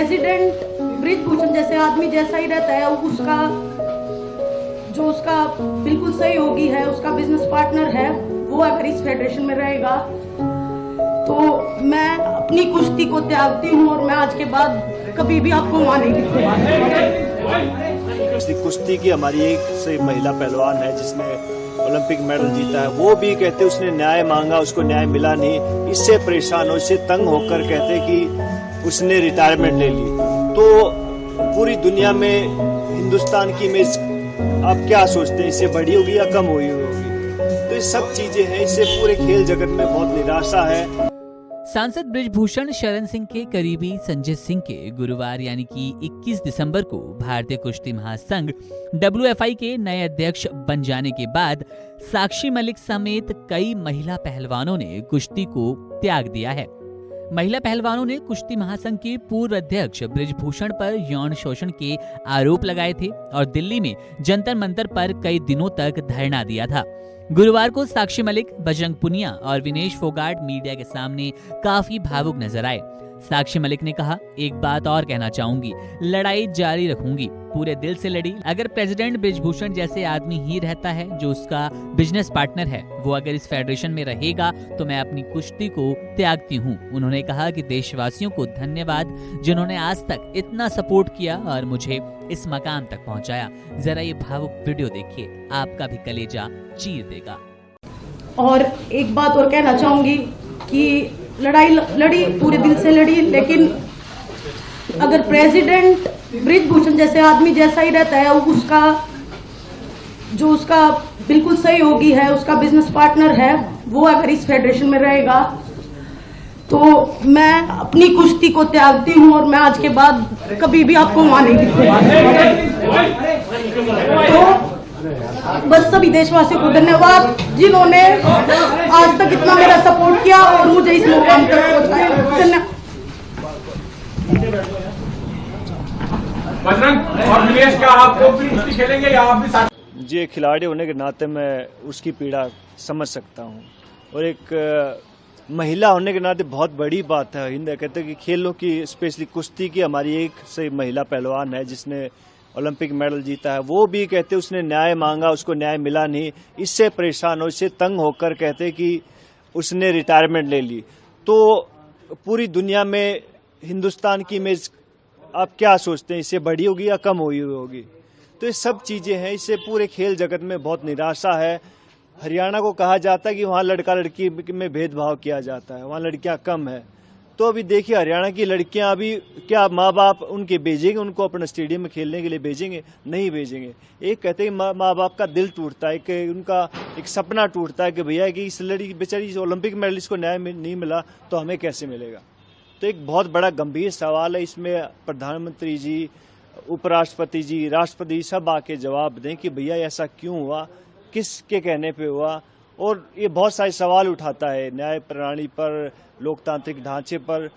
President Brijbhushan जैसे आदमी जैसा ही रहता है, उसका बिल्कुल सहयोगी है, उसका बिजनेस पार्टनर है, वो अगर इस फेडरेशन में रहेगा तो मैं अपनी कुश्ती को त्यागती हूँ और मैं आज के बाद कभी भी आपको वहां नहीं दिखूंगा। कुश्ती की हमारी एक से महिला पहलवान है जिसने ओलंपिक मेडल जीता है, वो भी कहते उसने न्याय मांगा, उसको न्याय मिला नहीं, इससे परेशान हो, इससे तंग होकर कहते कि उसने रिटायरमेंट ले ली। तो पूरी दुनिया में हिंदुस्तान की इमेज आप क्या सोचते हैं, इससे बढ़ी होगी या कम हुई होगी? तो ये सब चीजें हैं, इससे पूरे खेल जगत में बहुत निराशा है। सांसद बृजभूषण शरण सिंह के करीबी संजय सिंह के गुरुवार यानी कि 21 दिसंबर को भारतीय कुश्ती महासंघ WFI के नए अध्यक्ष बन जाने के बाद साक्षी मलिक समेत कई महिला पहलवानों ने कुश्ती को त्याग दिया है। महिला पहलवानों ने कुश्ती महासंघ के पूर्व अध्यक्ष बृजभूषण पर यौन शोषण के आरोप लगाए थे और दिल्ली में जंतर मंतर पर कई दिनों तक धरना दिया था। गुरुवार को साक्षी मलिक, बजरंग पुनिया और विनेश फोगाट मीडिया के सामने काफी भावुक नजर आए। साक्षी मलिक ने कहा, एक बात और कहना चाहूंगी, लड़ाई जारी रखूंगी, पूरे दिल से लड़ी। अगर प्रेसिडेंट बृजभूषण जैसे आदमी ही रहता है जो उसका बिजनेस पार्टनर है, वो अगर इस फेडरेशन में रहेगा तो मैं अपनी कुश्ती को त्यागती हूँ। उन्होंने कहा कि देशवासियों को धन्यवाद जिन्होंने आज तक इतना सपोर्ट किया और मुझे इस मकाम तक पहुँचाया। जरा ये भावुक वीडियो देखिए, आपका भी कलेजा चीर देगा। और एक बात और कहना चाहूंगी कि लड़ाई लड़ी, पूरे दिल से लड़ी, लेकिन अगर प्रेसिडेंट बृजभूषण जैसे आदमी जैसा ही रहता है, उसका बिल्कुल सहयोगी है, उसका बिजनेस पार्टनर है, वो अगर इस फेडरेशन में रहेगा तो मैं अपनी कुश्ती को त्यागती हूँ और मैं आज के बाद कभी भी आपको वहां नहीं दिखूंगा। तो बस सभी देशवासियों को धन्यवाद जिन्होंने आज तक इतना मेरा सपोर्ट किया और मुझे इस मुकाम तक पहुंचाया। धन्यवाद। बजरंग और विनेश, क्या आपको भी कुश्ती खेलेंगे या आप भी साथ? जी, खिलाड़ी होने के नाते मैं उसकी पीड़ा समझ सकता हूँ और एक महिला होने के नाते बहुत बड़ी बात है। हिंद कहते हैं कि खेलों की, स्पेशली कुश्ती की हमारी एक से महिला पहलवान है जिसने ओलंपिक मेडल जीता है, वो भी कहते उसने न्याय मांगा, उसको न्याय मिला नहीं, इससे परेशान हो, इससे तंग होकर कहते कि उसने रिटायरमेंट ले ली। तो पूरी दुनिया में हिंदुस्तान की इमेज आप क्या सोचते हैं, इससे बढ़ी होगी या कम हुई होगी? तो ये सब चीजें हैं, इससे पूरे खेल जगत में बहुत निराशा है। हरियाणा को कहा जाता है कि वहाँ लड़का लड़की में भेदभाव किया जाता है, वहाँ लड़कियां कम है। तो अभी देखिए, हरियाणा की लड़कियां अभी क्या माँ बाप उनके भेजेंगे, उनको अपने स्टेडियम में खेलने के लिए भेजेंगे? नहीं भेजेंगे। एक कहते हैं माँ बाप का दिल टूटता है, कि उनका एक सपना टूटता है कि भैया कि इस लड़की बेचारी ओलंपिक मेडलिस्ट को न्याय नहीं मिला तो हमें कैसे मिलेगा। तो एक बहुत बड़ा गंभीर सवाल है, इसमें प्रधानमंत्री जी, उपराष्ट्रपति जी, राष्ट्रपति सब आके जवाब दें कि भैया ऐसा क्यों हुआ, किसके कहने पे हुआ। और ये बहुत सारे सवाल उठाता है न्याय प्रणाली पर, लोकतांत्रिक ढांचे पर।